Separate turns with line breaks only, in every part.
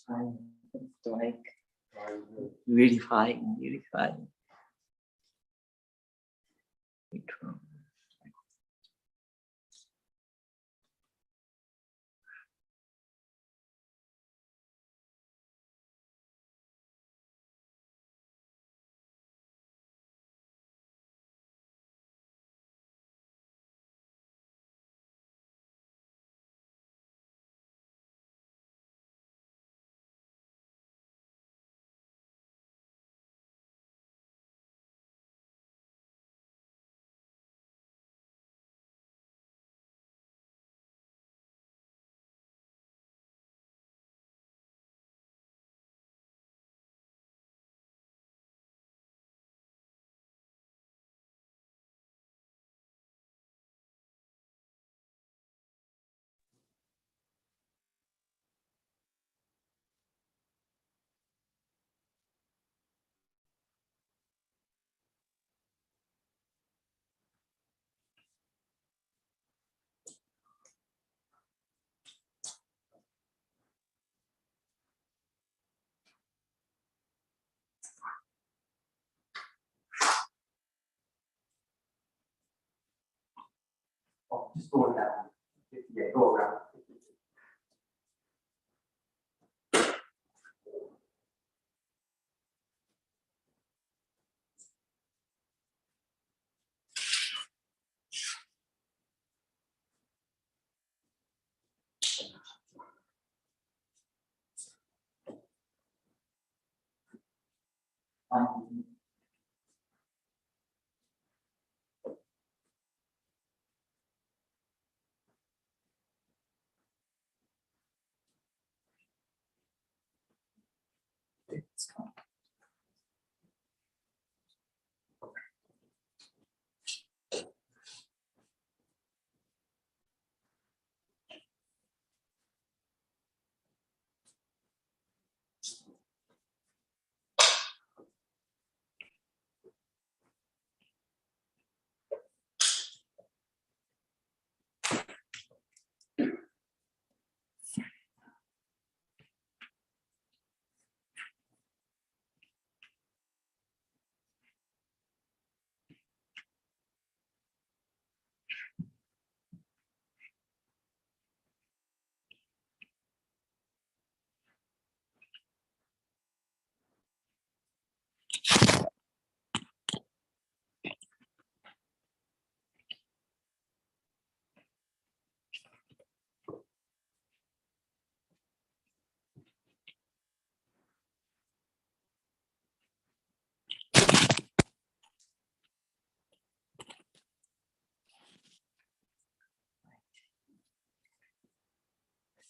fine. It's like really fine, really fine.
Just go down. Yeah, go around.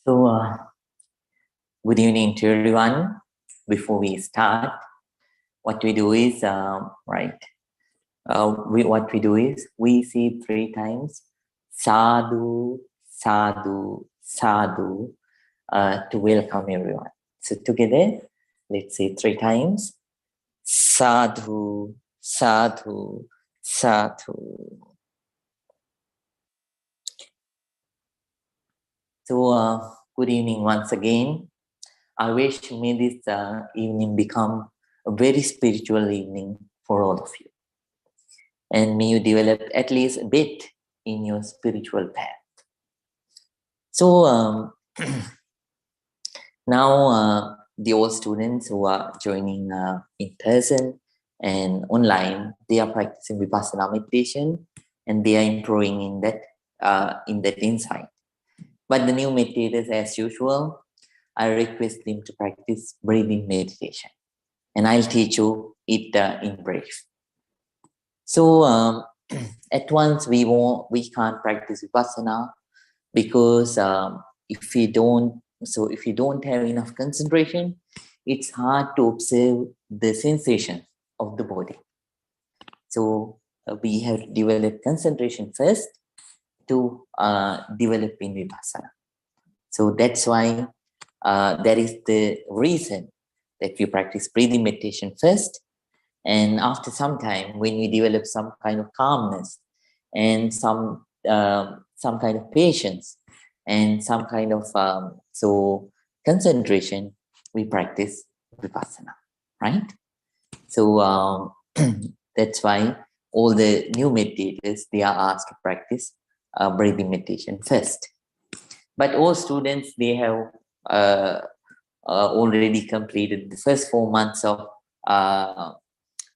So, good evening to everyone. Before we start, what we do is, what we do is we say 3 times sadhu, sadhu, sadhu to welcome everyone. So together, let's say 3 times sadhu, sadhu, sadhu. So good evening once again. I wish may this evening become a very spiritual evening for all of you. And may you develop at least a bit in your spiritual path. So now the old students who are joining in person and online, they are practicing Vipassana meditation and they are improving in that insight. But the new meditators, as usual, I request them to practice breathing meditation. And I'll teach you it in brief. So at once we can't practice Vipassana because if you don't have enough concentration, it's hard to observe the sensation of the body. So we have to develop concentration first to develop in Vipassana. So that's why that is the reason that we practice breathing meditation first. And after some time, when we develop some kind of calmness and some kind of patience and some kind of concentration, we practice Vipassana, right? So that's why all the new meditators, they are asked to practice breathing meditation first. But all students, they have already completed the first 4 months of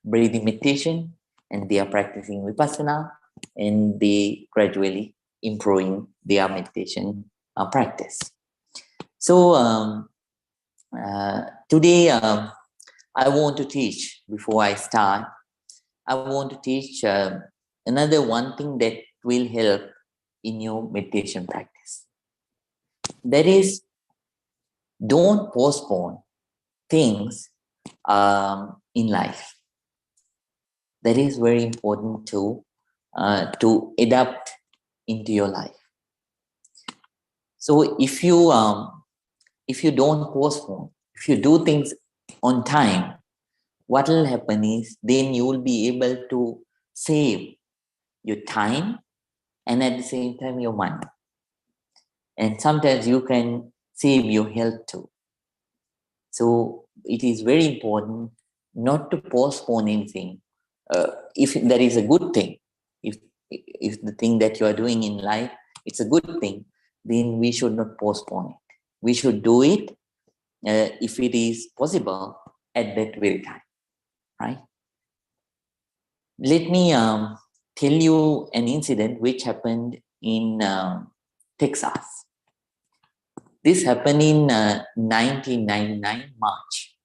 breathing meditation, and they are practicing Vipassana, and they gradually improving their meditation practice. So today I want to teach, before I start, I want to teach another one thing that will help in your meditation practice. That is, don't postpone things in life. That is very important to adapt into your life. So if you don't postpone, if you do things on time, what will happen is then you will be able to save your time and at the same time your money. And sometimes you can save your health too. So it is very important not to postpone anything. If there is a good thing, if the thing that you are doing in life, it's a good thing, then we should not postpone it. We should do it if it is possible at that very time, right? Let me tell you an incident which happened in Texas. This happened in 1999 March.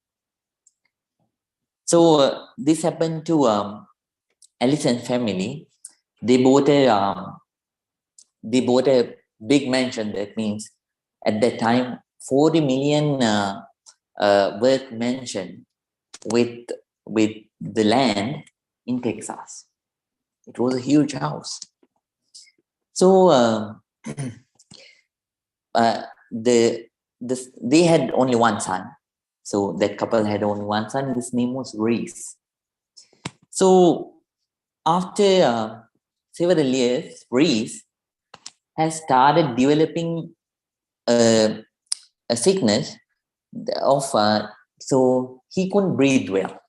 So this happened to Allison family. They bought a big mansion. That means at that time 40 million worth mansion with the land in Texas. It was a huge house. So they had only one son. So that couple had only one son. His name was Reese. So after several years, Reese has started developing a sickness of so he couldn't breathe well.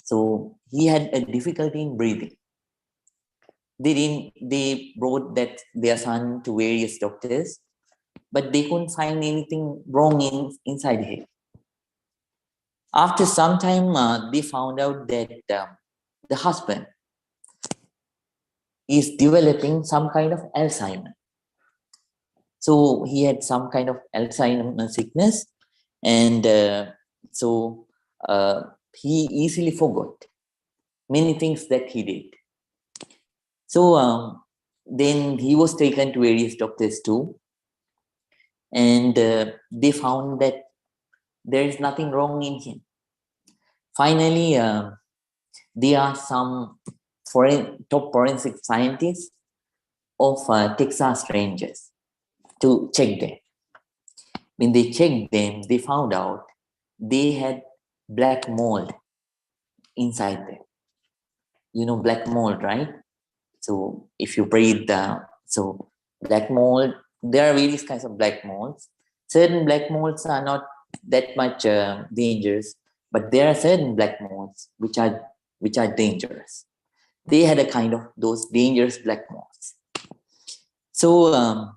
So he had a difficulty in breathing. They brought their son to various doctors, but they couldn't find anything wrong inside him. After some time, they found out that the husband is developing some kind of Alzheimer. So he had some kind of Alzheimer sickness, and so he easily forgot many things that he did. So then he was taken to various doctors too, and they found that there is nothing wrong in him. Finally, there are some top forensic scientists of Texas Rangers to check them. When they checked them, they found out they had black mold inside them. You know black mold, right? So if you breathe, so black mold, there are various kinds of black molds. Certain black molds are not that much dangerous, but there are certain black molds which are dangerous. They had a kind of those dangerous black molds. So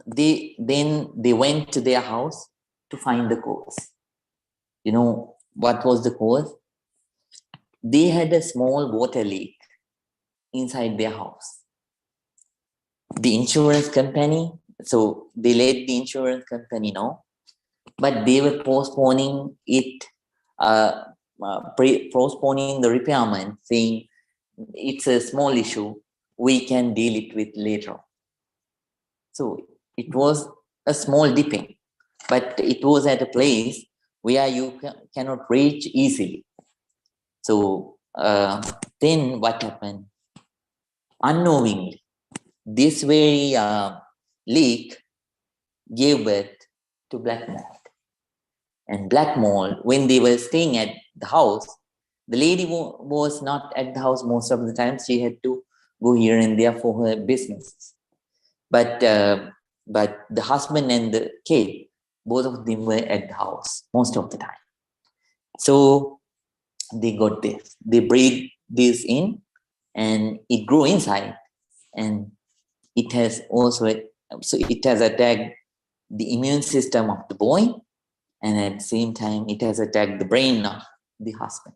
they went to their house to find the cause. You know what was the cause? They had a small water leak inside their house. The insurance company, so they let the insurance company know, but they were postponing it, postponing the repairment, saying it's a small issue, we can deal it with later. So it was a small dipping, but it was at a place where you cannot reach easily. So then what happened? Unknowingly, this very leak gave birth to black mold. And black mold, when they were staying at the house, the lady was not at the house most of the time. She had to go here and there for her businesses. But the husband and the kid, both of them were at the house most of the time. So they got this. They breathe this in, and it grew inside, and it has also it has attacked the immune system of the boy, and at the same time it has attacked the brain of the husband.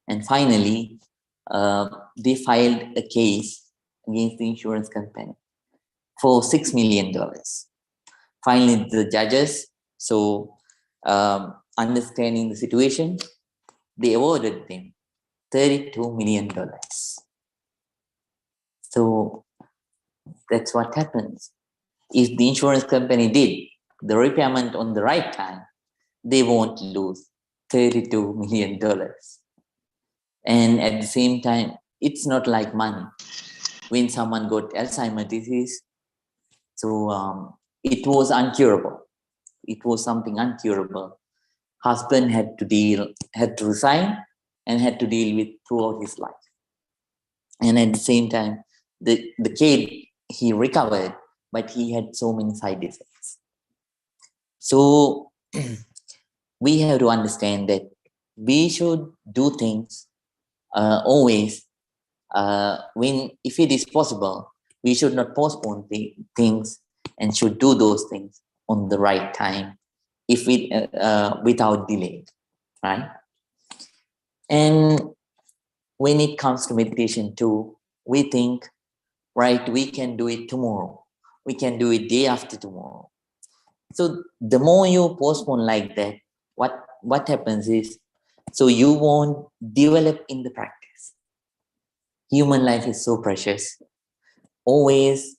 And finally, they filed a case against the insurance company for $6 million. Finally, the judges, understanding the situation, they awarded them $32 million. So that's what happens. If the insurance company did the repayment on the right time, they won't lose $32 million. And at the same time, it's not like money. When someone got Alzheimer's disease, so it was uncurable. It was something uncurable. Husband had to resign and had to deal with throughout his life. And at the same time, the kid, he recovered, but he had so many side effects. So we have to understand that we should do things always if it is possible. We should not postpone things and should do those things on the right time, without delay, right? And when it comes to meditation too, we think, right, we can do it tomorrow. We can do it day after tomorrow. So the more you postpone like that, what happens is, so you won't develop in the practice. Human life is so precious. Always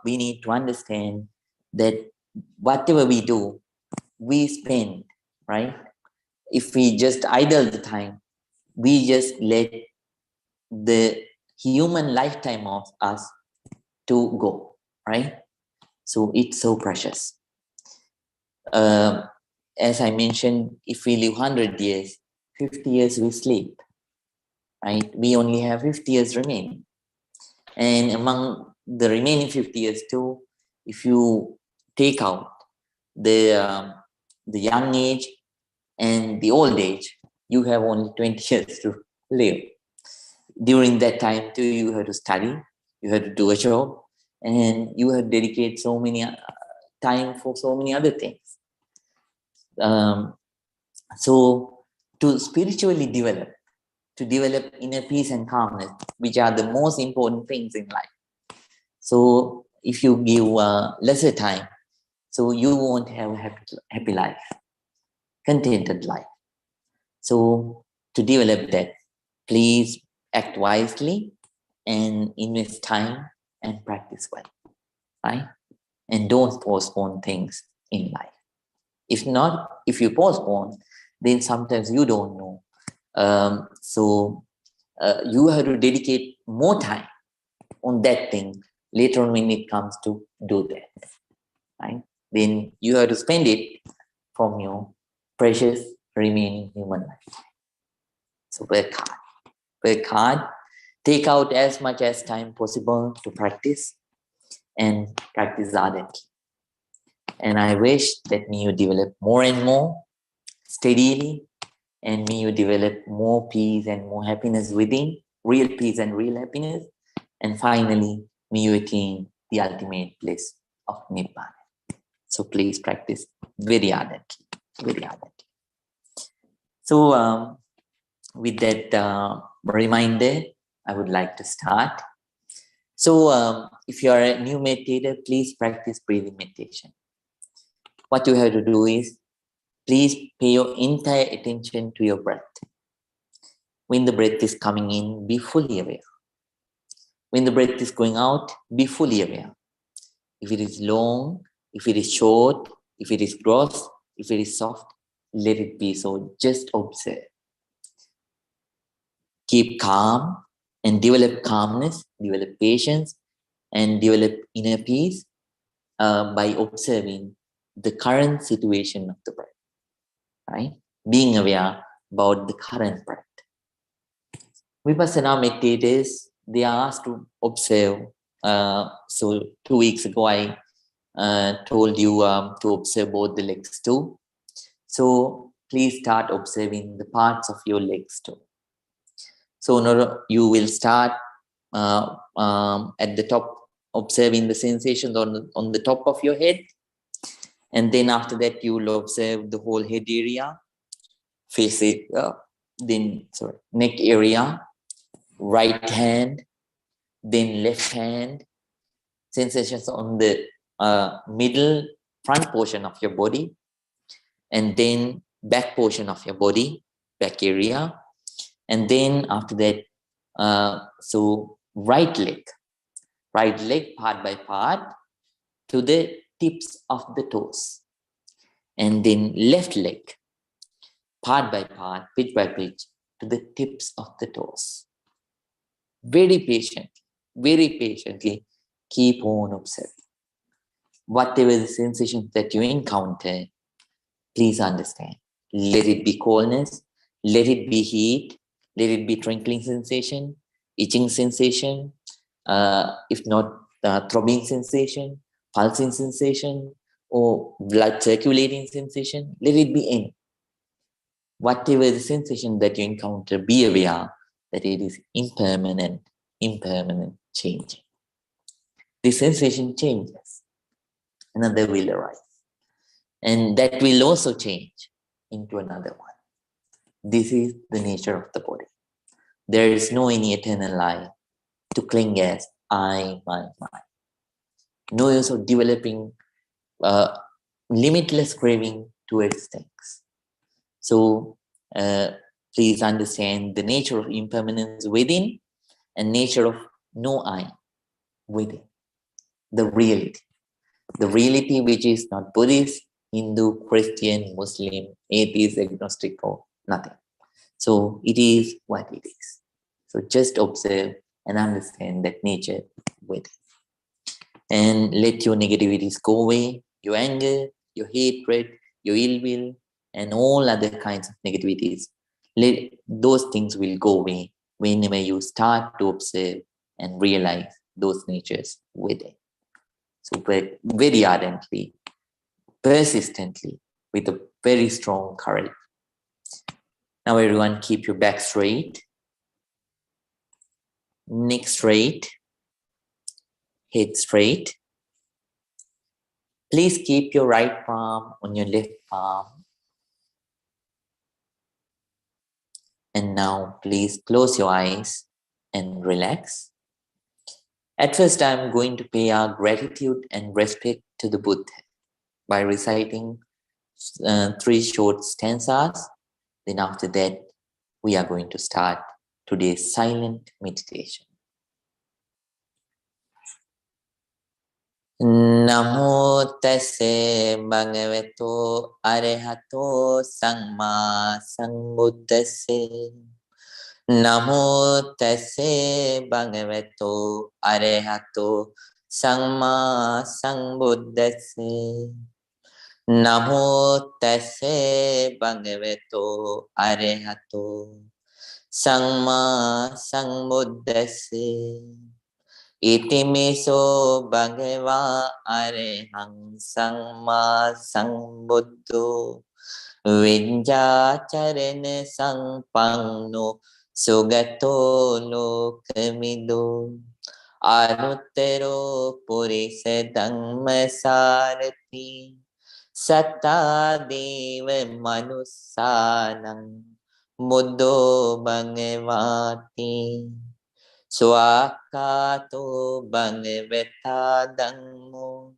we need to understand that whatever we do, we spend, right? If we just idle the time, we just let the human lifetime of us to go, right? So it's so precious. As I mentioned, if we live 100 years, 50 years we sleep, right? We only have 50 years remaining. And among the remaining 50 years too, if you take out the young age and the old age, you have only 20 years to live. During that time too, you have to study, you have to do a job, and you have to dedicate so many time for so many other things. So to spiritually develop, to develop inner peace and calmness, which are the most important things in life. So if you give lesser time, so you won't have a happy life, contented life. So to develop that, please act wisely and invest time and practice well, right? And don't postpone things in life. If not, if you postpone, then sometimes you don't know. You have to dedicate more time on that thing later on when it comes to do that, right? Then you have to spend it from your precious remaining human life. So work hard, take out as much as time possible to practice, and practice ardently. And I wish that may you develop more and more steadily, and may you develop more peace and more happiness within, real peace and real happiness. And finally, may you attain the ultimate bliss of Nibbana. So please practice very ardently, very ardently. So with that reminder, I would like to start. So if you are a new meditator, please practice breathing meditation. What you have to do is, please pay your entire attention to your breath. When the breath is coming in, be fully aware. When the breath is going out, be fully aware. If it is long, if it is short, if it is gross, if it is soft, let it be so. Just observe. Keep calm and develop calmness, develop patience, and develop inner peace by observing the current situation of the breath, right? Being aware about the current breath. Vipassana meditators, they are asked to observe. So 2 weeks ago, I told you to observe both the legs too. So please start observing the parts of your legs too. So you will start at the top, observing the sensations on the top of your head. And then after that, you will observe the whole head area, face it, neck area, right hand, then left hand, sensations on the middle front portion of your body, and then back portion of your body, back area. And then after that, so right leg part by part to the tips of the toes. And then left leg part by part, pitch by pitch, to the tips of the toes. Very patiently, keep on observing. Whatever the sensations that you encounter, please understand. Let it be coldness, let it be heat, let it be twinkling sensation, itching sensation, if not throbbing sensation, pulsing sensation, or blood circulating sensation, let it be any. Whatever the sensation that you encounter, be aware that it is impermanent, changing. The sensation changes, another will arise. And that will also change into another one. This is the nature of the body. There is no any eternal life to cling as I, my. No use of developing limitless craving towards things. So please understand the nature of impermanence within and nature of no I within. The reality which is not Buddhist, Hindu, Christian, Muslim, atheist, agnostic, or nothing. So it is what it is. So just observe and understand that nature within. And let your negativities go away, your anger, your hatred, your ill will, and all other kinds of negativities. Those things will go away whenever you start to observe and realize those natures within. So very ardently, persistently, with a very strong courage. Now everyone, keep your back straight, neck straight, head straight. Please keep your right palm on your left palm. And now please close your eyes and relax. At first, I'm going to pay our gratitude and respect to the Buddha by reciting 3 short stanzas. Then after that, we are going to start today's silent meditation. Namo tassa bhagavato arahato samma sambuddhassa. Namo tassa bhagavato arahato samma sambuddhassa. Namo tassa bhagavato arahato samma sambuddhassa. Itimeso bhagava arahang samma sambuddho Vijjacharana sampanno sugato lokamido Anuttaro purisa dhammasarati Satta deva manussanam Buddho bhagavati Swakato bhagavata dhammo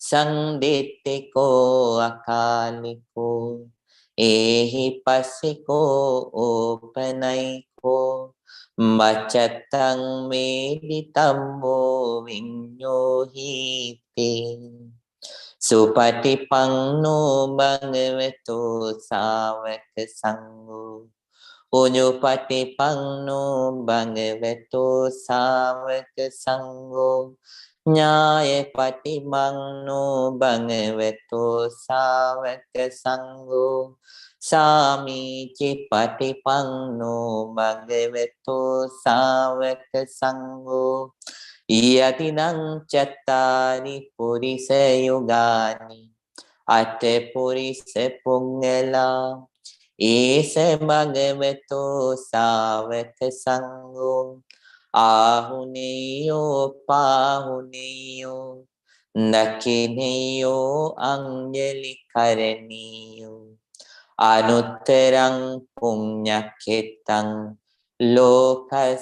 Sangdittiko akaliko Ehi passiko opanaiko Machatang meditammo vinyohite Supatipanno bhagavato savaka sangho Unyupatipanno bhagavato savaka sangho Nyaya patimanno bhagavato savaka sangho Samici patipanno bhagavato savaka sangho Yatinang chattani purisa yogani ate purisa pungala esa bhagavato savaka sangho ahuneyo pahuneyo nakineyo anjali karaniyo anutterang punyaketang lokasati.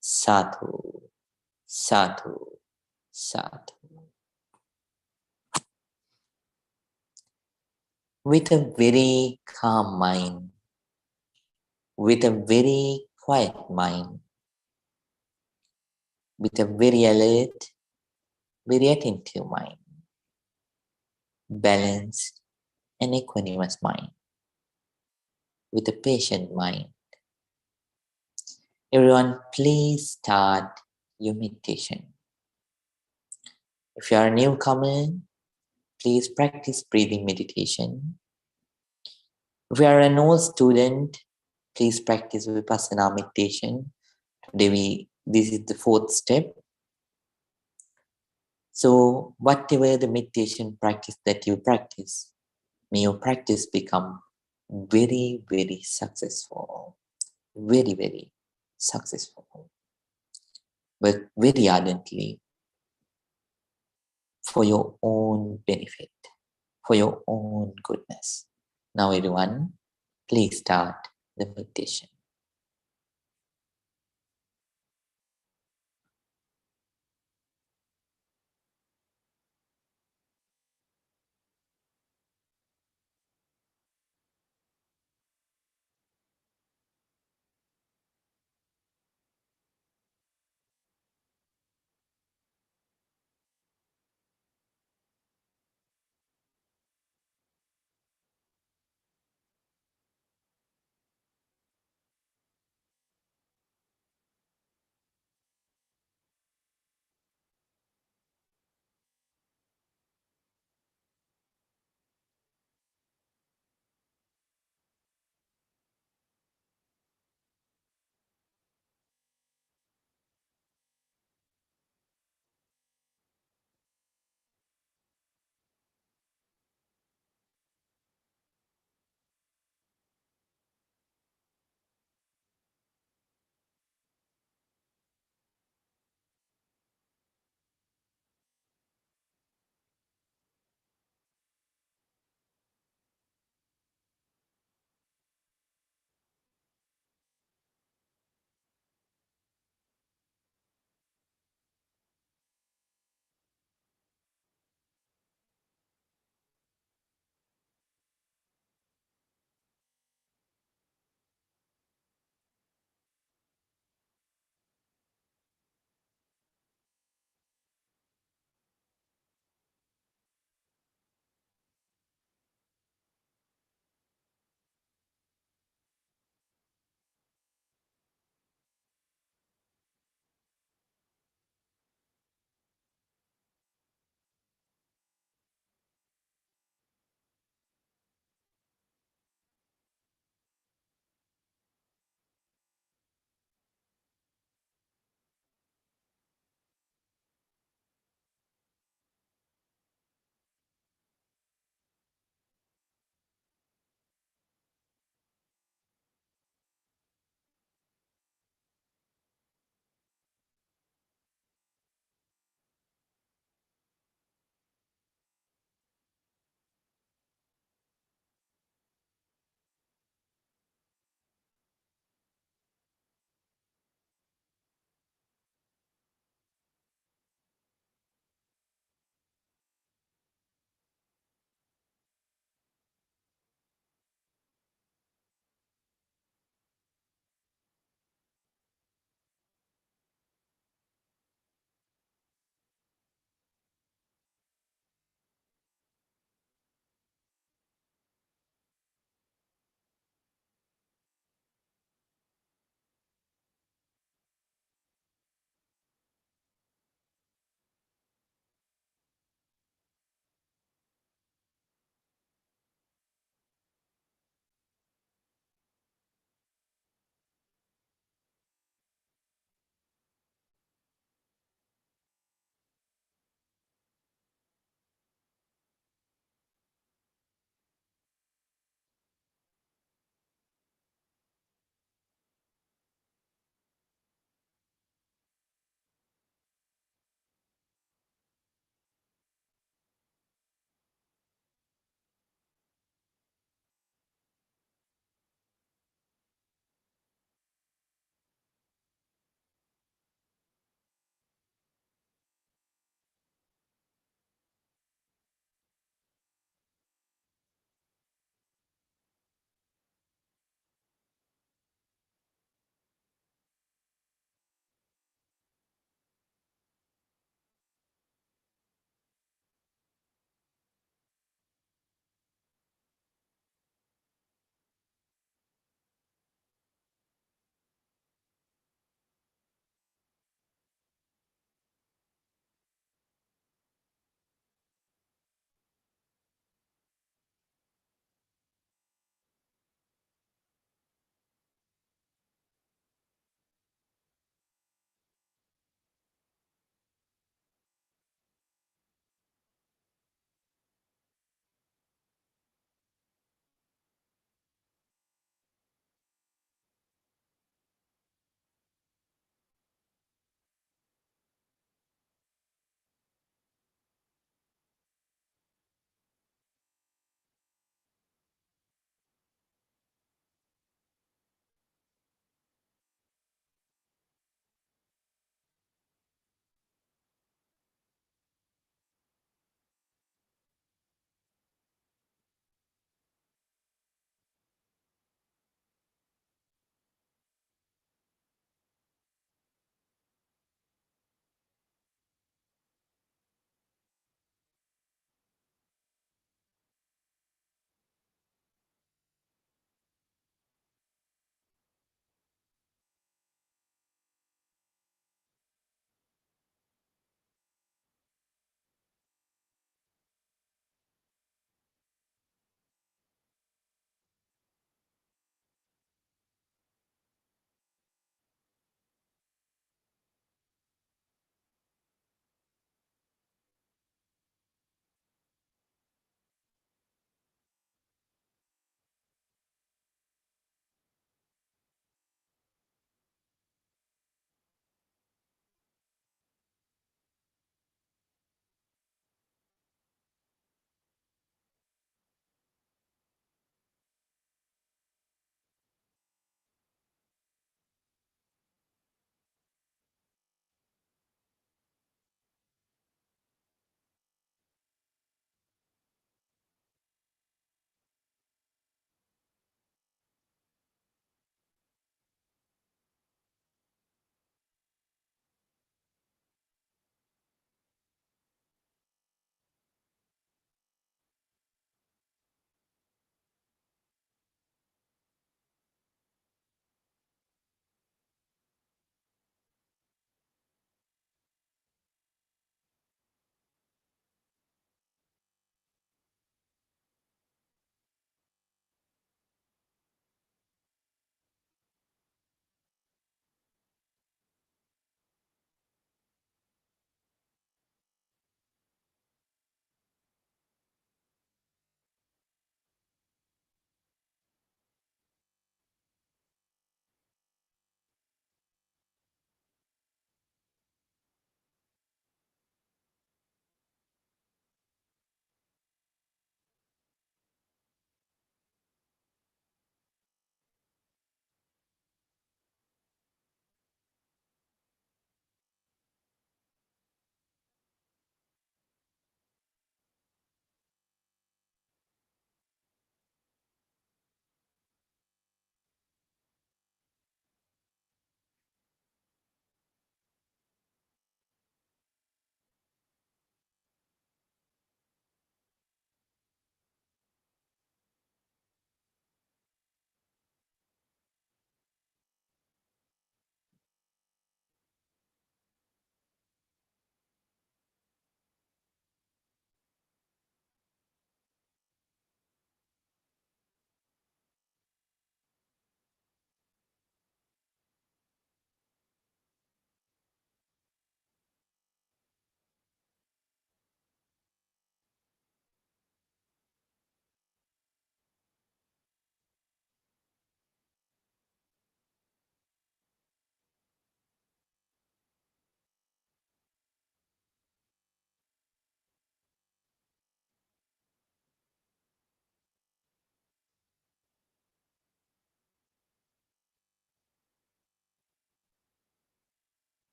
Sadhu, sadhu, sadhu. With a very calm mind, with a very quiet mind, with a very alert, very attentive mind, balanced and equanimous mind, with a patient mind. Everyone, please start your meditation. If you are a newcomer, please practice breathing meditation. If you are an old student, please practice Vipassana meditation. Today this is the fourth step. So whatever the meditation practice that you practice, may your practice become very, very successful. Very, very successful. Work very ardently for your own benefit, for your own goodness. Now everyone, please start the meditation.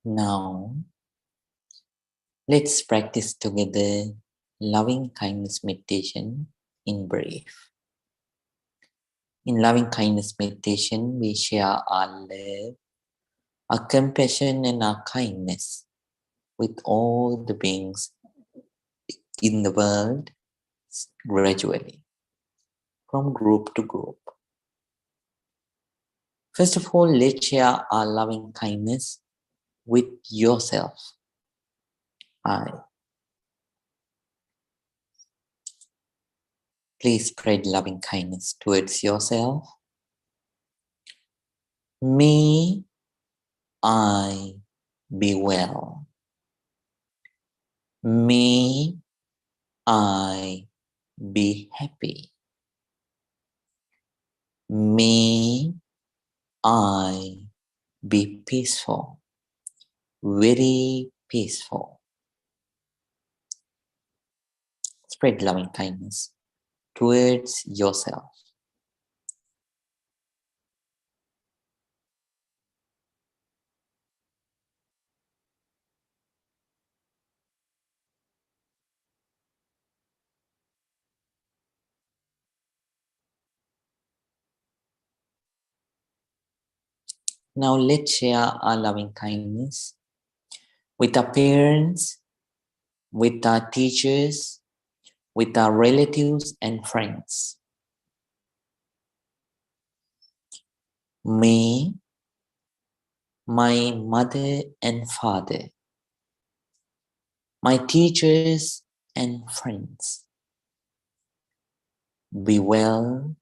Now, let's practice together loving kindness meditation in brief. In loving kindness meditation, we share our love, our compassion, and our kindness with all the beings in the world gradually, from group to group. First of all, let's share our loving kindness with yourself. Please spread loving kindness towards yourself. May I be well. May I be happy. May I be peaceful. Very peaceful. Spread loving kindness towards yourself. Now let's share our loving kindness with our parents, with our teachers, with our relatives and friends. May my mother and father, my teachers and friends be well,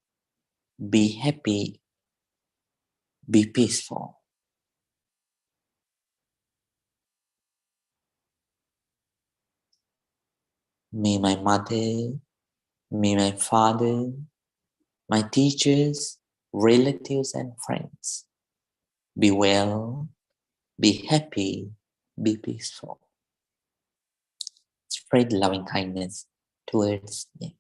be happy, be peaceful. May my mother, may my father, my teachers, relatives and friends be well, be happy, be peaceful. Spread loving kindness towards them.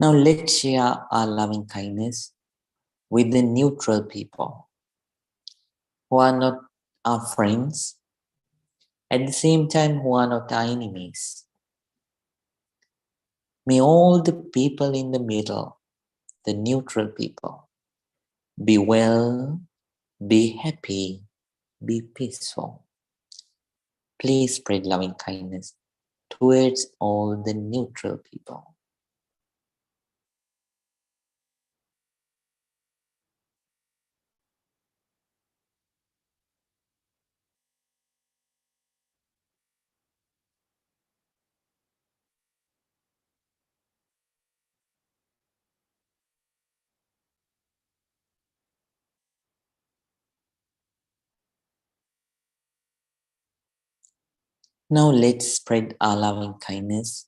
Now let's share our loving kindness with the neutral people who are not our friends, at the same time who are not our enemies. May all the people in the middle, the neutral people, be well, be happy, be peaceful. Please spread loving kindness towards all the neutral people. Now let's spread our loving kindness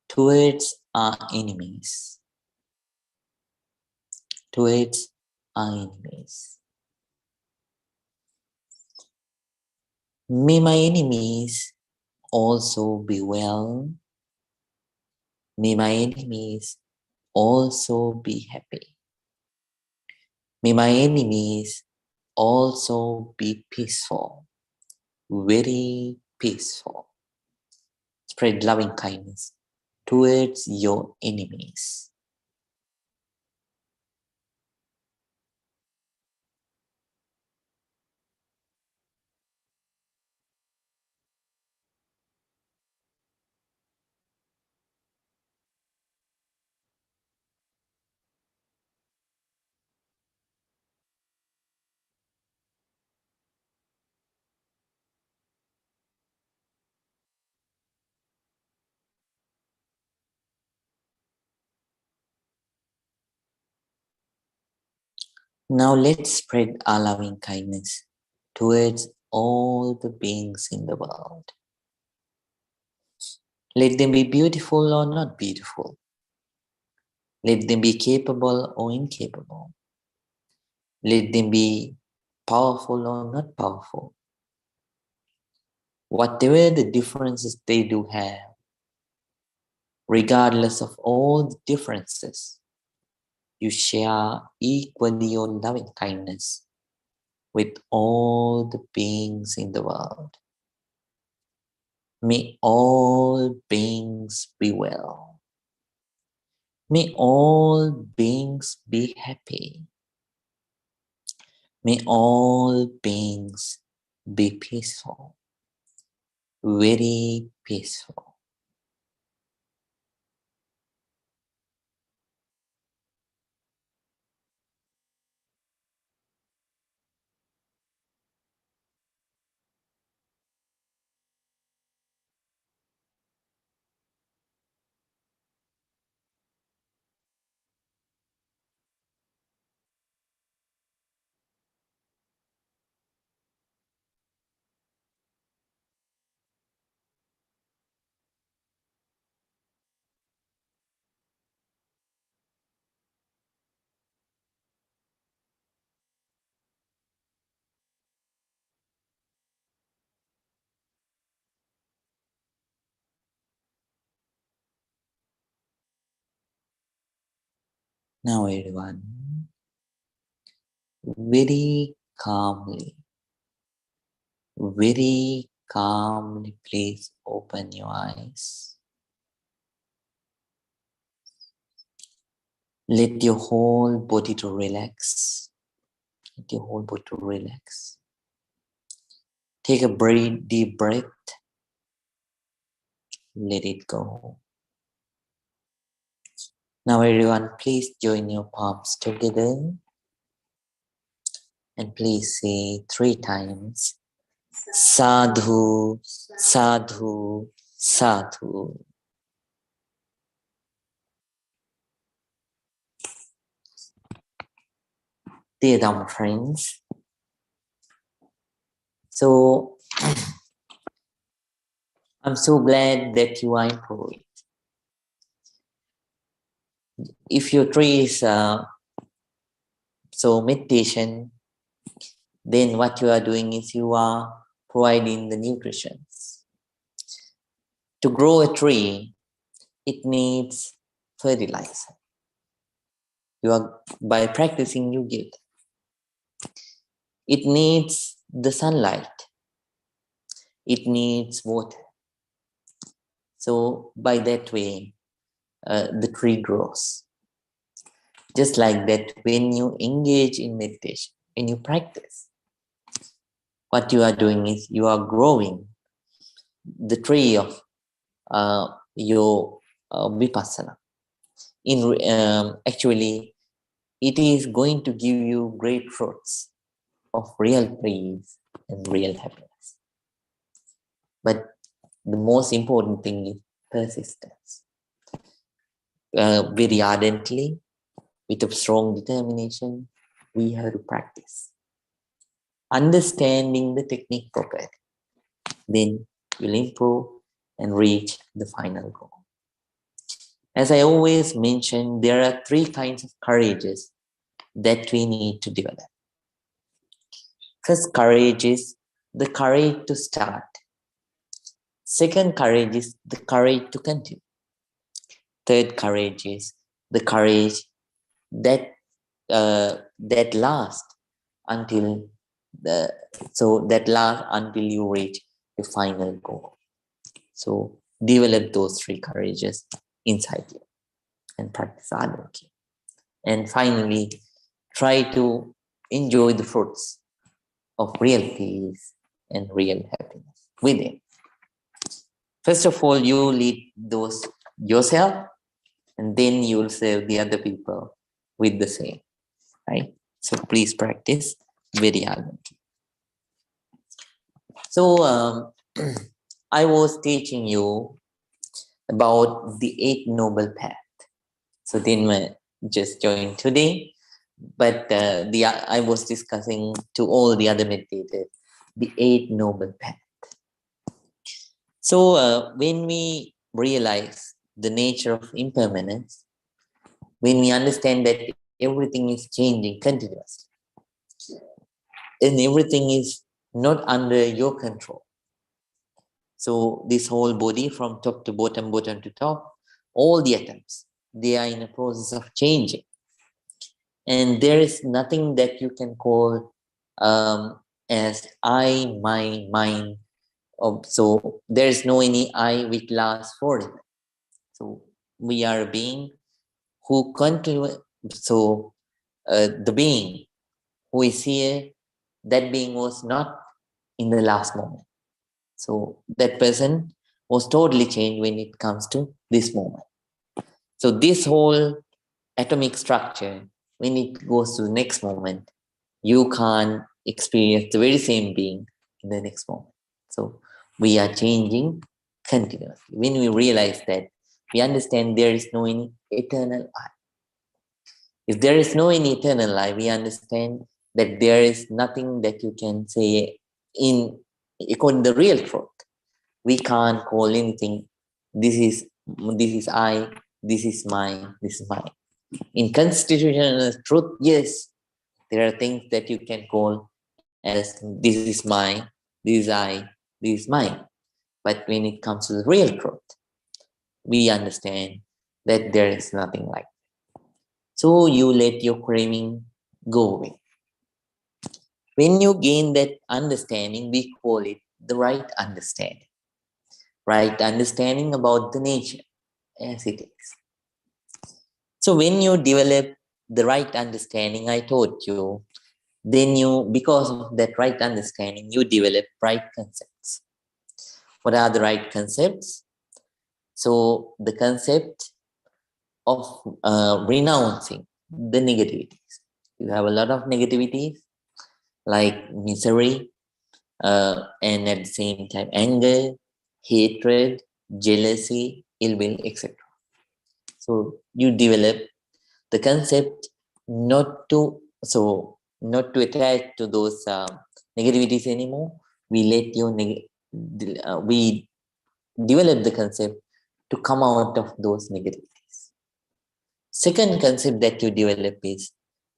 towards our enemies. Towards our enemies. May my enemies also be well. May my enemies also be happy. May my enemies also be peaceful. Very peaceful. Spread loving kindness towards your enemies. Now let's spread our loving kindness towards all the beings in the world. Let them be beautiful or not beautiful. Let them be capable or incapable. Let them be powerful or not powerful. Whatever the differences they do have, regardless of all the differences, you share equally your loving kindness with all the beings in the world. May all beings be well. May all beings be happy. May all beings be peaceful, very peaceful. Now everyone, very calmly, please open your eyes. Let your whole body to relax. Let your whole body to relax. Take a deep breath. Let it go. Now everyone, please join your palms together and please say 3 times, Sadhu, Sadhu, Sadhu. Dear Dhamma friends, so I'm so glad that you are improving. If your tree is meditation, then what you are doing is you are providing the nutrition. To grow a tree, it needs fertilizer. By practicing, you give. It needs the sunlight. It needs water. So by that way, the tree grows. Just like that, when you engage in meditation, when you practice, what you are doing is you are growing the tree of your Vipassana. Actually, it is going to give you great fruits of real peace and real happiness. But the most important thing is persistence. Very ardently, with a strong determination, we have to practice. Understanding the technique properly, then you'll improve and reach the final goal. As I always mention, there are 3 kinds of courages that we need to develop. First courage is the courage to start. Second courage is the courage to continue. Third courage is the courage that lasts until you reach the final goal. So develop those 3 courages inside you and practice ardently. And finally, try to enjoy the fruits of real peace and real happiness within. First of all, you lead those yourself, and then you will serve the other people with the same, right? So please practice very ardently. So I was teaching you about the 8 Noble Path. So then just joined today. But I was discussing to all the other meditators the Eight Noble Paths. So when we realize the nature of impermanence, when we understand that everything is changing continuously, and everything is not under your control. So this whole body from top to bottom, bottom to top, all the atoms, they are in a process of changing. And there is nothing that you can call as I, my, mine. So there is no any I which lasts forever. So we are a being who continue. So the being who is here, that being was not in the last moment. So that person was totally changed when it comes to this moment. So this whole atomic structure, when it goes to the next moment, you can't experience the very same being in the next moment. So we are changing continuously. When we realize that, we understand there is no any eternal I. If there is no any eternal I, we understand that there is nothing that you can say in according to the real truth. We can't call anything this is I, this is mine, this is mine. In constitutional truth, yes, there are things that you can call as this is mine, this is I, this is mine. But when it comes to the real truth, we understand that there is nothing like that. So you let your craving go away. When you gain that understanding, we call it the right understanding. Right understanding about the nature as it is. So when you develop the right understanding, I told you, then you, because of that right understanding, you develop right concepts. What are the right concepts? So the concept of renouncing the negativities. You have a lot of negativities like misery, and at the same time anger, hatred, jealousy, ill will, etc. So you develop the concept not to attach to those negativities anymore. We let you we develop the concept to come out of those negativities. Second concept that you develop is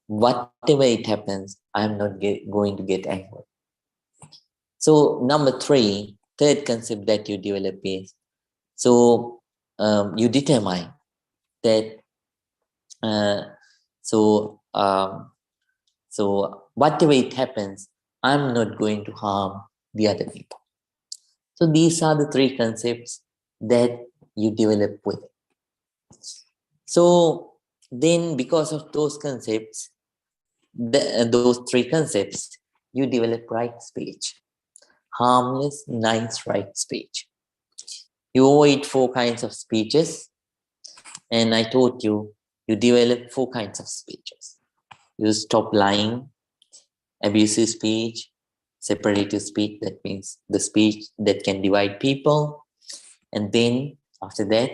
whatever it happens, I am not going to get angry. So third concept that you develop is you determine that so whatever it happens, I'm not going to harm the other people. So these are the three concepts that you develop with. So then because of those concepts, those three concepts, you develop right speech. Harmless, nice, right speech. You avoid 4 kinds of speeches. And I told you, you develop 4 kinds of speeches. You stop lying, abusive speech, separative speech, that means the speech that can divide people, and then after that,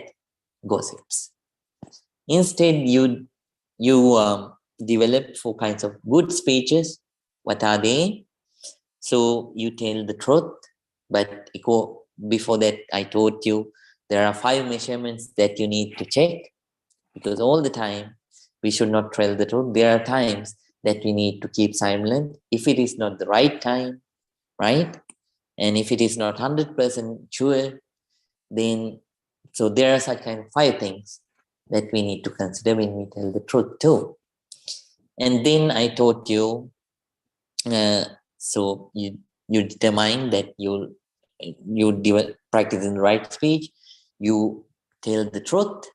gossips. Instead, you develop 4 kinds of good speeches. What are they? So you tell the truth, but before that, I told you there are 5 measurements that you need to check, because all the time we should not tell the truth. There are times that we need to keep silent if it is not the right time, right? And if it is not 100% sure, then so there are such kind of 5 things that we need to consider when we tell the truth too. And then I told you, so you determine that you practice in the right speech, you tell the truth,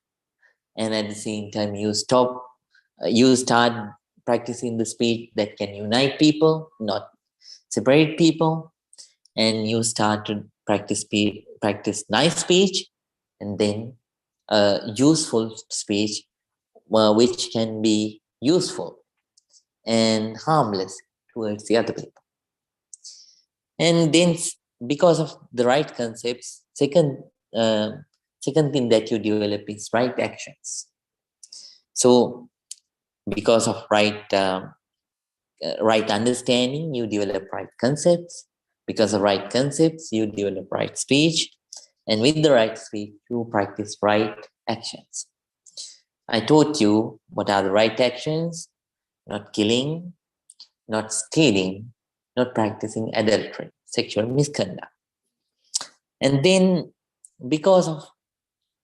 and at the same time you start practicing the speech that can unite people, not separate people, and you start to practice nice speech, and then useful speech, which can be useful and harmless towards the other people. And then because of the right concepts, second thing that you develop is right actions. So Because of right understanding, you develop right concepts. Because of right concepts, you develop right speech. And with the right speech, you practice right actions. I taught you what are the right actions: not killing, not stealing, not practicing adultery, sexual misconduct. And then, because of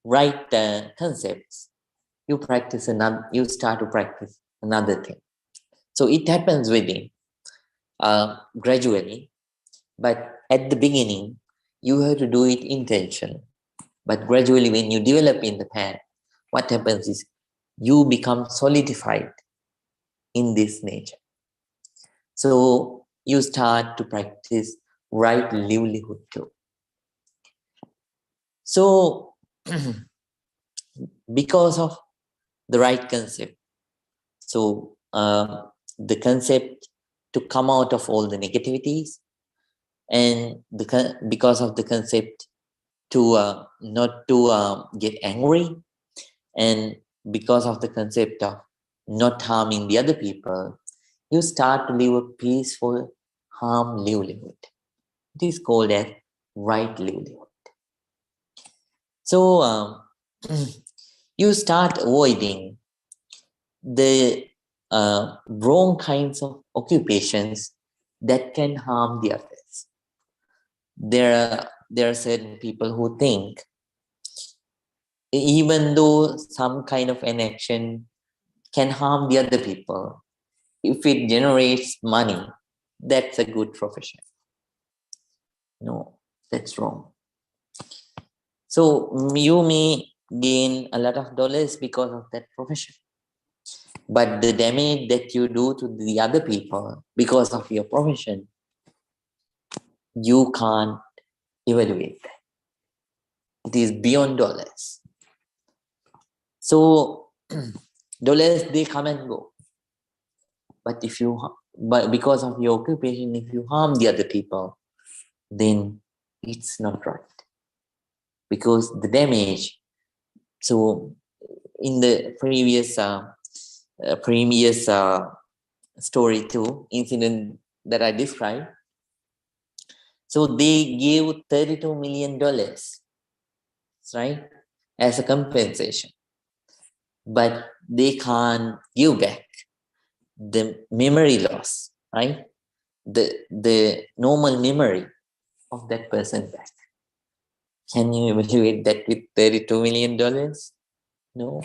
right concepts, you start to practice another thing. So it happens within gradually, but at the beginning, you have to do it intention. But gradually, when you develop in the path, what happens is you become solidified in this nature. So you start to practice right livelihood too. So because of the right concept, so the concept to come out of all the negativities, and because of the concept to not to get angry, and because of the concept of not harming the other people, you start to live a peaceful, harm livelihood. It is called as right livelihood. So you start avoiding the wrong kinds of occupations that can harm the others. There are certain people who think even though some kind of an action can harm the other people, if it generates money, that's a good profession. No, that's wrong. So you may gain a lot of dollars because of that profession, but the damage that you do to the other people because of your profession, you can't evaluate that. It is beyond dollars. So dollars, they come and go. But because of your occupation, if you harm the other people, then it's not right. Because the damage, so in the previous story too, incident that I described, so they gave $32 million, right, as a compensation, but they can't give back the memory loss, right, the normal memory of that person back. Can you evaluate that with $32 million? No.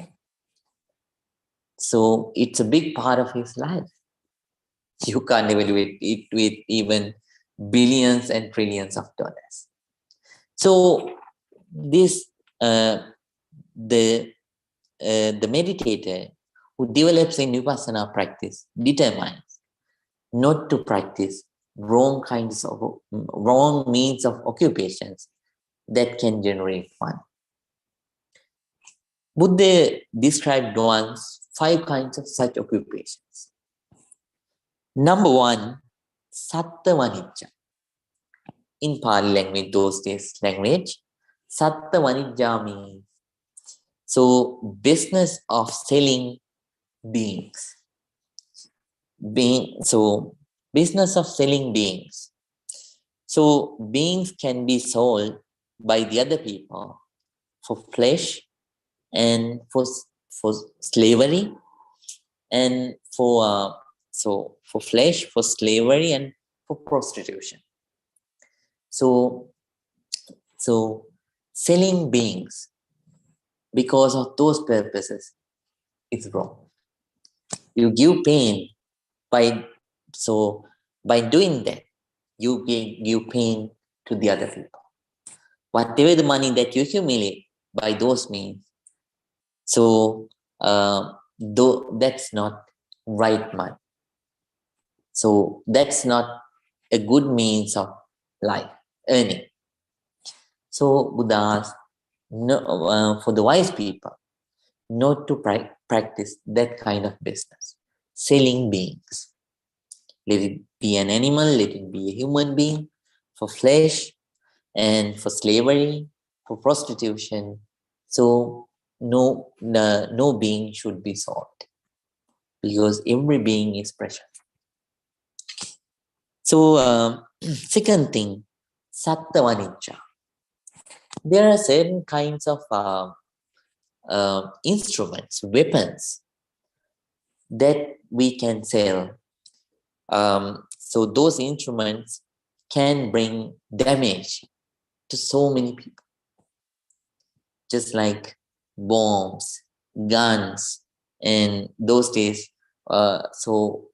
So it's a big part of his life. You can't evaluate it with even billions and trillions of dollars. So this the meditator who develops in Vipassana practice determines not to practice wrong means of occupations that can generate fun. Buddha described once 5 kinds of such occupations. Number 1, satta vanijja. In Pali language, those days language, satta vanijja means business of selling beings. Business of selling beings. So beings can be sold by the other people for flesh and for slavery, and for flesh, for slavery, and for prostitution. So selling beings because of those purposes is wrong. You give pain by doing that. You give pain to the other people. Whatever the money that you accumulate by those means, that's not right money. So that's not a good means of life earning. So Buddha asked, for the wise people, not to practice that kind of business, selling beings. Let it be an animal, let it be a human being, for flesh and for slavery, for prostitution. So no being should be sold. because every being is precious. So, second thing, sattva-anicca. There are certain kinds of instruments, weapons that we can sell. So those instruments can bring damage to so many people, just like bombs, guns, and those days, so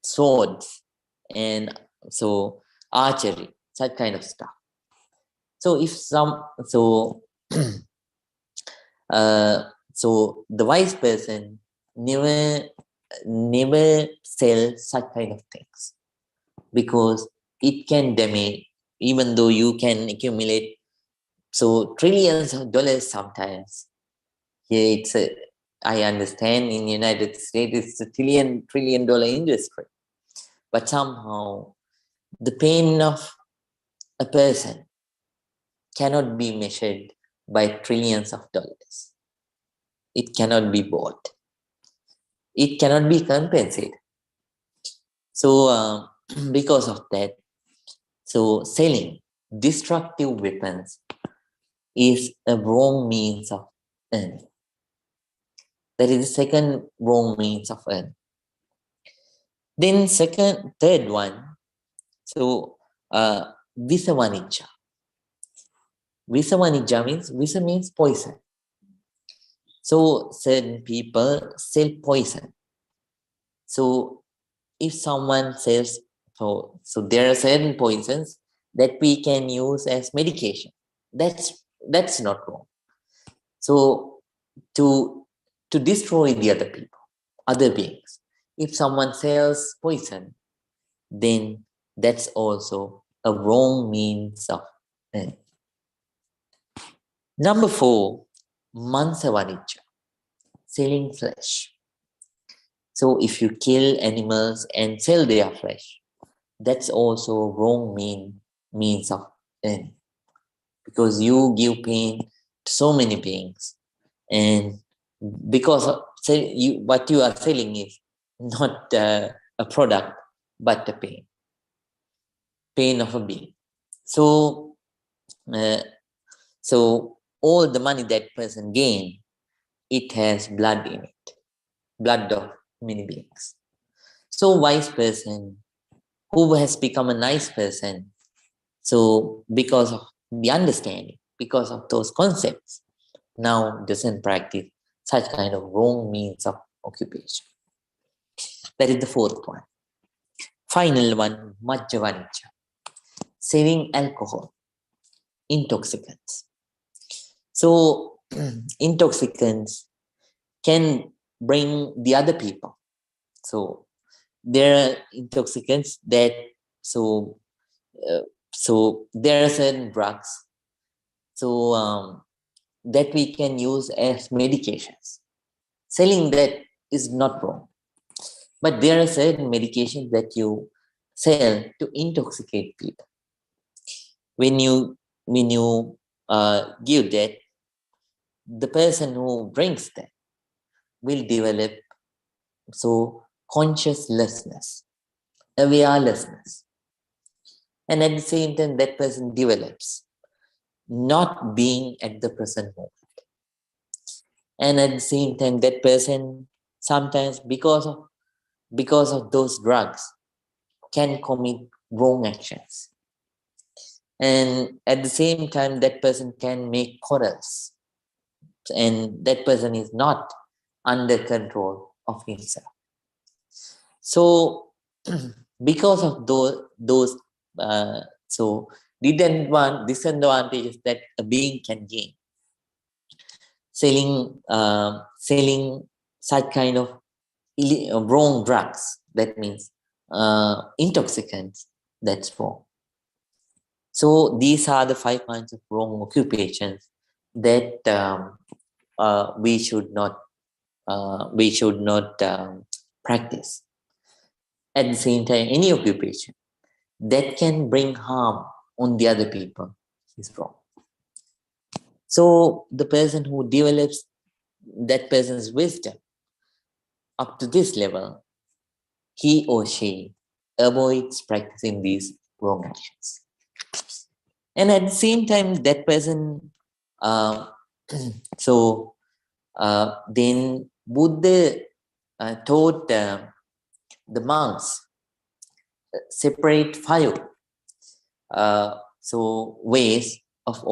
swords, and so archery, such kind of stuff. So if so the wise person never sell such kind of things, because it can damage, even though you can accumulate trillions of dollars sometimes. Here I understand in United States it's a trillion dollar industry, but somehow the pain of a person cannot be measured by trillions of dollars. It cannot be bought. It cannot be compensated. So because of that, so selling destructive weapons is a wrong means of earning. That is the second wrong means of earning. Then third one, Visa-vanicca. Visa-vanicca means poison. So certain people sell poison. So if someone sells, so there are certain poisons that we can use as medication. That's not wrong. So to destroy the other people, other beings, if someone sells poison, then that's also a wrong means of earning. Number 4, Mansa-vanicca, selling flesh. So if you kill animals and sell their flesh, that's also wrong means of earning, because you give pain to so many beings, and because of, what you are selling is not a product, but the pain of a being. So all the money that person gain, it has blood in it, blood of many beings. So wise person who has become a nice person, so because of the understanding, because of those concepts, now doesn't practice such kind of wrong means of occupation. That is the fourth one. Final one, Majjavanicca, selling alcohol, intoxicants. So intoxicants can bring the other people. So there are intoxicants that there are certain drugs that we can use as medications. Selling that is not wrong, but there are certain medications that you sell to intoxicate people. When you give that, the person who drinks that will develop consciousness, awarelessness, and at the same time that person develops not being at the present moment. And at the same time, that person sometimes, because of those drugs, can commit wrong actions. And at the same time, that person can make quarrels, and that person is not under control of himself. So because of those disadvantages that a being can gain, selling such kind of wrong drugs, that means intoxicants, that's wrong. So these are the 5 kinds of wrong occupations that we should not practice. At the same time, any occupation that can bring harm on the other people is wrong. So the person who develops that person's wisdom up to this level, he or she avoids practicing these wrong actions. And at the same time, that person, uh, then Buddha taught the monks separate 5 ways of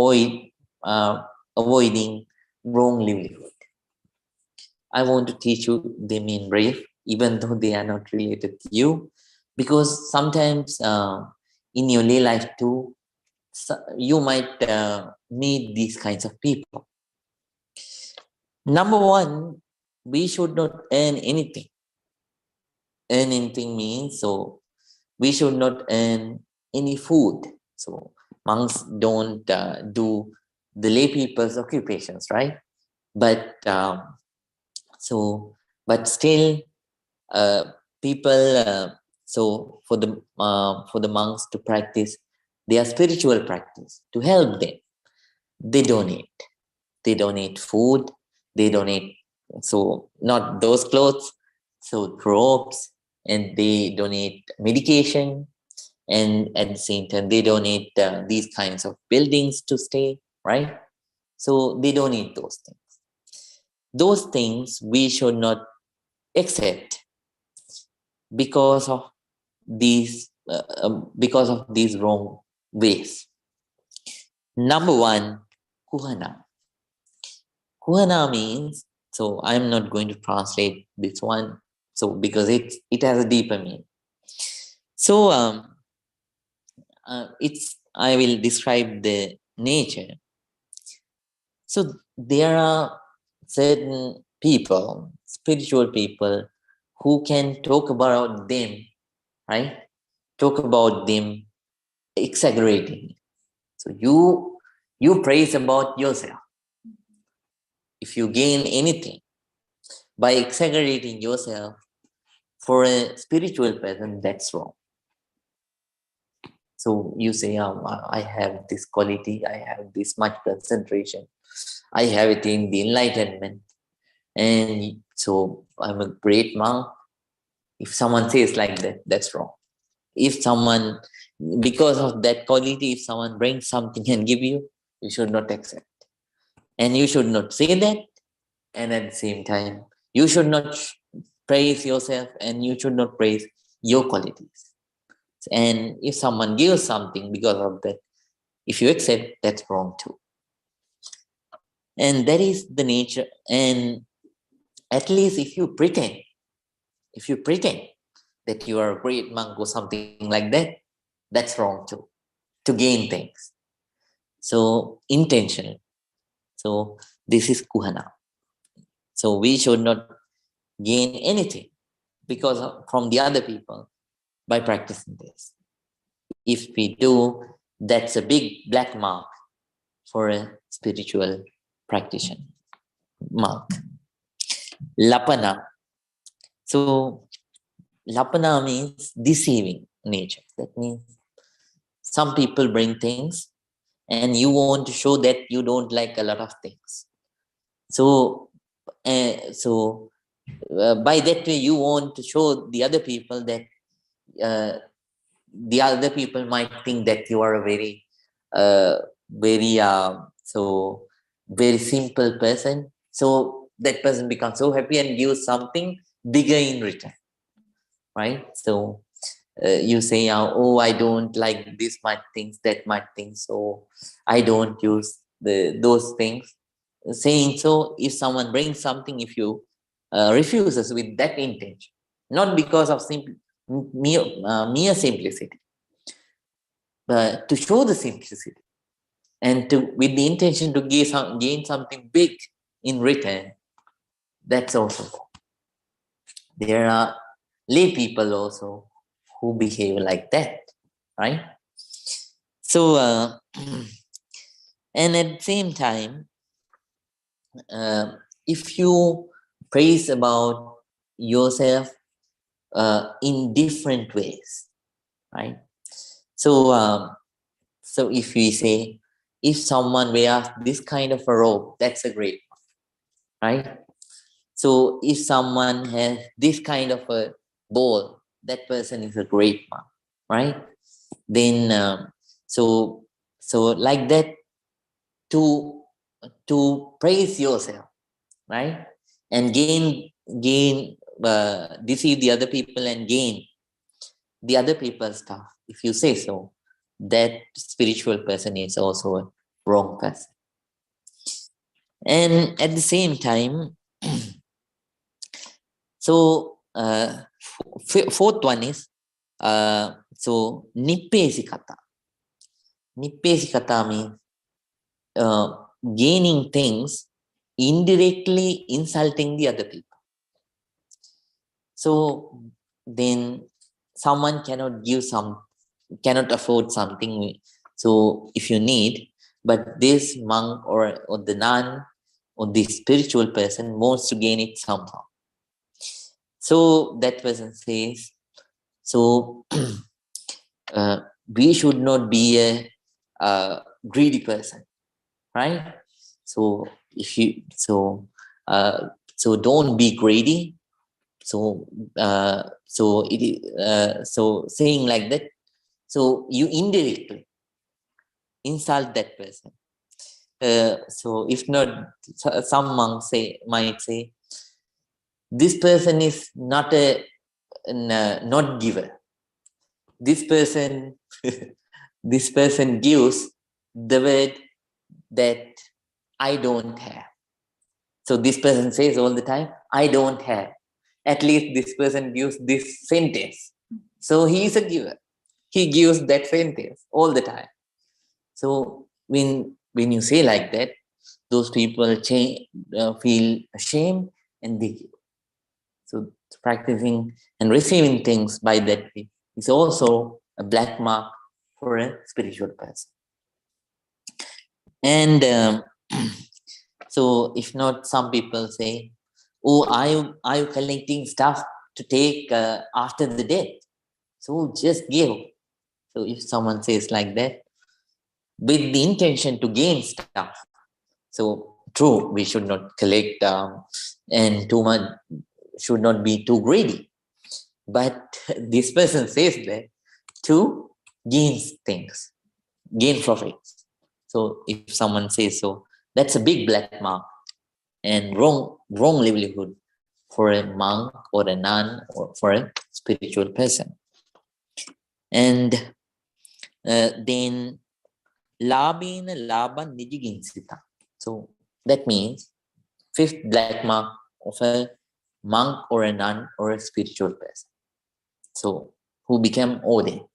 avoiding wrong livelihood. I want to teach you them in brief, even though they are not related to you, because sometimes in your daily life too, you might meet these kinds of people. Number 1, we should not earn anything. Earn anything means, so we should not earn any food. So monks don't do the lay people's occupations, right? But still, people. For the monks to practice their spiritual practice, to help them, they donate. They donate food. They donate, so not those clothes, so robes, and they donate medication, and at the same time they donate these kinds of buildings to stay, right? So they donate those things. Those things we should not accept because of these wrong ways. Number 1, kuhana. Kuhana means, so I'm not going to translate this one, so because it has a deeper meaning. So I will describe the nature. So there are certain people, spiritual people, who can talk about them, right? Talk about them exaggerating. So you praise about yourself. If you gain anything by exaggerating yourself, for a spiritual person, that's wrong. So you say, I have this quality, I have this much concentration, I have it in the enlightenment, and so I'm a great monk. If someone says like that, that's wrong. If someone, because of that quality, if someone brings something and give you, you should not accept. And you should not say that, and at the same time, you should not praise yourself, and you should not praise your qualities. And if someone gives something because of that, if you accept, that's wrong too. And that is the nature. And at least if you pretend that you are a great monk or something like that, that's wrong too, to gain things. So intentional. So this is kuhana. So we should not gain anything from the other people by practicing this. If we do, that's a big black mark for a spiritual practitioner, monk. Lapana. So lapana means deceiving nature. That means some people bring things and you want to show that you don't like a lot of things. So by that way, you want to show the other people that the other people might think that you are a very very simple person. So that person becomes so happy and gives something bigger in return, right? So you say, oh, I don't like this much things, that much things, so I don't use those things. Saying so, if someone brings something, if you refuses with that intention, not because of mere simplicity, but to show the simplicity, and with the intention to gain something big in return, that's also wrong. There are lay people also who behave like that, right? So and at the same time, if you praise about yourself in different ways, right? So so if we say, if someone wears this kind of a robe, that's a great one, right? So if someone has this kind of a ball, that person is a great monk, right? Then so like that, to praise yourself, right? And gain deceive the other people and gain the other people's stuff, if you say so, that spiritual person is also a wrong person. And at the same time, so fourth one is so nippesikata. Nippesikata means gaining things indirectly insulting the other people. So then someone cannot afford something. So if you need, but this monk or the nun or the spiritual person wants to gain it somehow. So that person says, so we should not be a greedy person, right? So if you so don't be greedy. So so saying like that, so you indirectly insult that person. So if not, some monks might say, this person is not not giver. This person this person gives the word that I don't have. So this person says all the time, I don't have. At least this person gives this sentence. So he is a giver. He gives that sentence all the time. So when you say like that, those people feel ashamed and they give. So practicing and receiving things by that way is also a black mark for a spiritual person. And so if not, some people say, oh, are you collecting stuff to take after the death? So just give. So if someone says like that, with the intention to gain stuff, so true, we should not collect and too much, should not be too greedy. But this person says that to gain things, gain profits. So if someone says so, that's a big black mark and wrong livelihood for a monk or a nun or for a spiritual person. And then labina laba nijiginsita. So that means fifth black mark of a monk or a nun or a spiritual person. So who became ordained.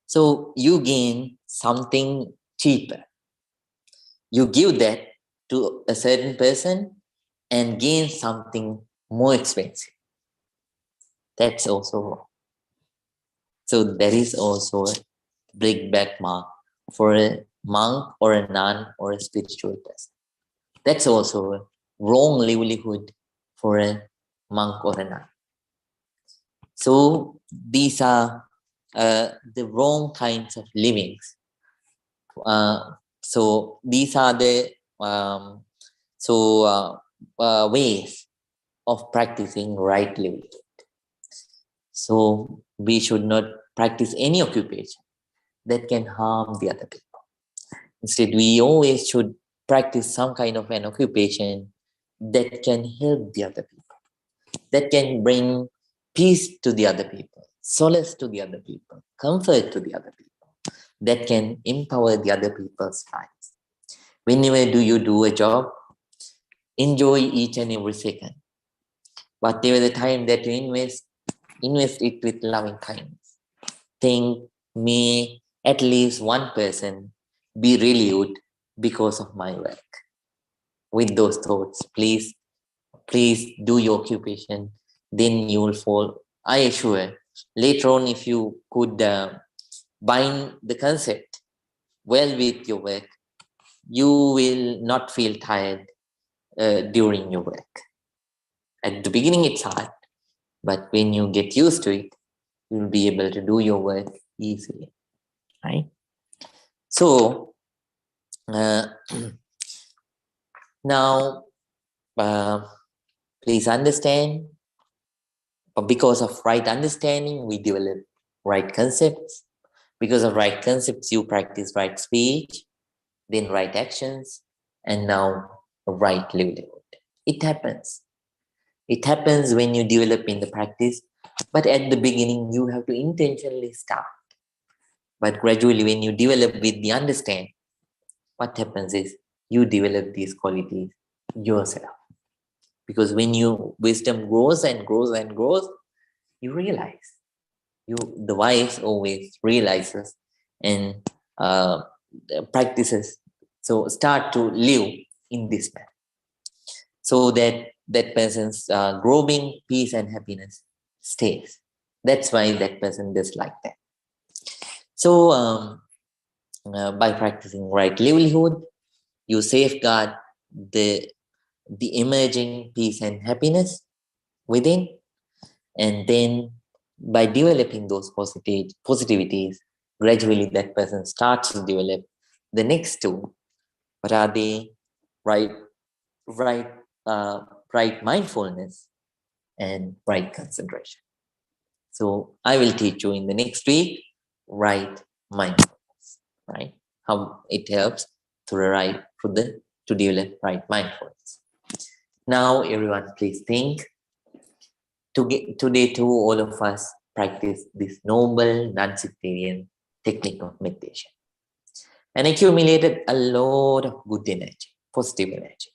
So you gain something cheaper. You give that to a certain person and gain something more expensive. That's also wrong. So there is also a big black mark for a monk or a nun or a spiritual person. That's also a wrong livelihood for a monk or a nun. So these are the wrong kinds of livings. So these are the ways of practicing right livelihood. So we should not practice any occupation that can harm the other people. Instead, we always should practice some kind of an occupation that can help the other people, that can bring peace to the other people, solace to the other people, comfort to the other people, that can empower the other people's lives. Whenever do you do a job, enjoy each and every second. Whatever the time that you invest it with loving kindness. Think, may at least one person be relieved because of my work. With those thoughts, please do your occupation. Then you will fall. I assure, later on, if you could bind the concept well with your work, you will not feel tired during your work. At the beginning, it's hard, but when you get used to it, you'll be able to do your work easily, right? So now Please understand. But because of right understanding, we develop right concepts. Because of right concepts, you practice right speech, then right actions, and now right livelihood. It happens. It happens when you develop in the practice, but at the beginning, you have to intentionally start. But gradually, when you develop with the understand, what happens is you develop these qualities yourself. Because when your wisdom grows and grows and grows, you realize. The wise always realizes and practices. So start to live in this manner, so that that person's growing peace and happiness stays. That's why that person does like that. So by practicing right livelihood, you safeguard the emerging peace and happiness within, and then by developing those positivities, gradually that person starts to develop the next two. What are they? Right, right, right mindfulness and right concentration. So I will teach you in the next week right mindfulness, right? How it helps to develop right mindfulness. Now, everyone, please think. Today, too, all of us practice this noble, non-sectarian technique of meditation and accumulated a lot of good energy, positive energy.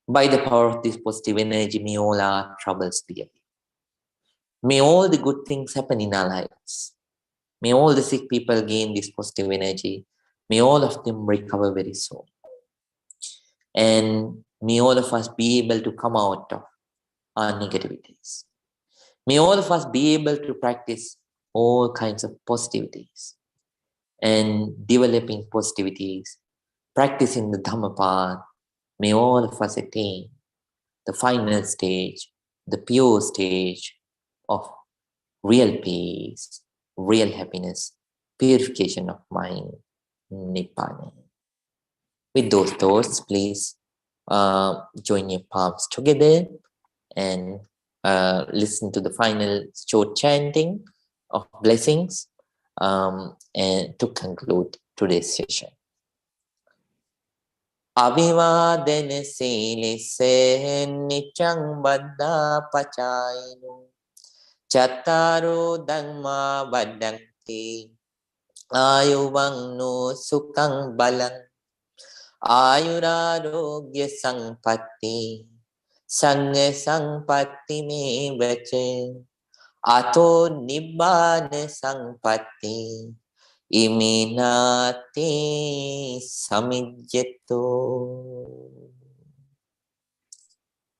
By the power of this positive energy, may all our troubles be away. May all the good things happen in our lives. May all the sick people gain this positive energy. May all of them recover very soon. And may all of us be able to come out of our negativities. May all of us be able to practice all kinds of positivities and developing positivities, practicing the Dhamma path. May all of us attain the final stage, the pure stage of real peace, real happiness, purification of mind, Nibbana. With those thoughts, please join your palms together and listen to the final short chanting of blessings and to conclude today's session. Abhivadana silise nichang baddha pachayino chattaro dhamma vaddhanti ayuvang sukhang balang ayurarogya sampatti sangha sampatti me vache ato nibbana sampatti iminati samijjato.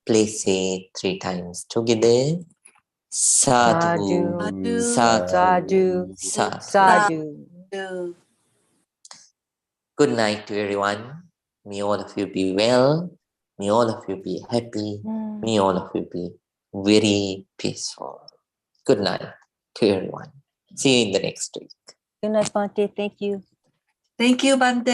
Please say 3 times together. Sadhu, sadhu, sadhu.
Sadhu.
Good night to everyone. May all of you be well. May all of you be happy. May all of you be very peaceful. Good night to everyone. See you in the next week.
Good night, Bhante. Thank you.
Thank you, Bante.